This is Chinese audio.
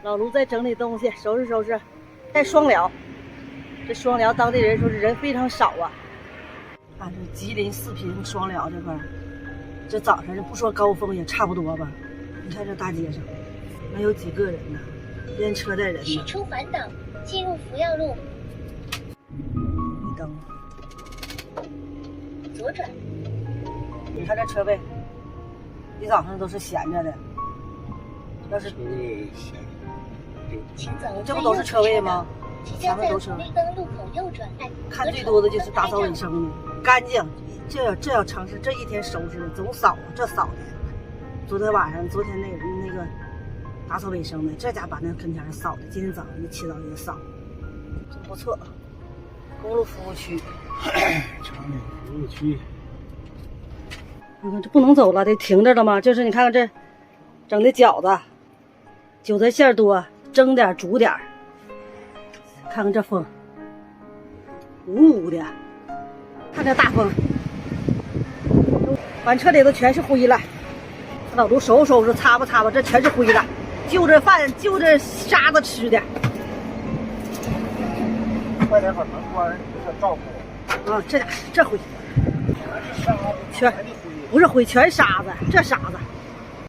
老卢在整理东西，收拾收拾。带双辽，这双辽当地人说是人非常少啊。看这吉林四平双辽这块，这早上这不说高峰也差不多吧？你看这大街上，能有几个人呢？连车带人呢。驶出环岛，进入福耀路。绿灯。左转。你看这车位，一早上都是闲着的。要是请走这不都是车位吗？前面都是。绿灯路口右转。看最多的就是打扫卫生的，干净。这要城市这一天收拾的总扫，这扫的。昨天那个打扫卫生的，这家把那跟前扫的，今天早上一起早也扫，真不错。公路服务区，长宁服务区。你看这不能走了，得停着了吗？就是你看看这整的饺子，韭菜馅多，蒸点煮点。看看这风，呜呜的，看这大风，完车里头全是灰了。老卢收拾收拾，擦吧擦吧，这全是灰了。就这饭，就这沙子吃的。快点把门关，这照顾。啊，这灰，全不是灰，全是沙子，这沙子。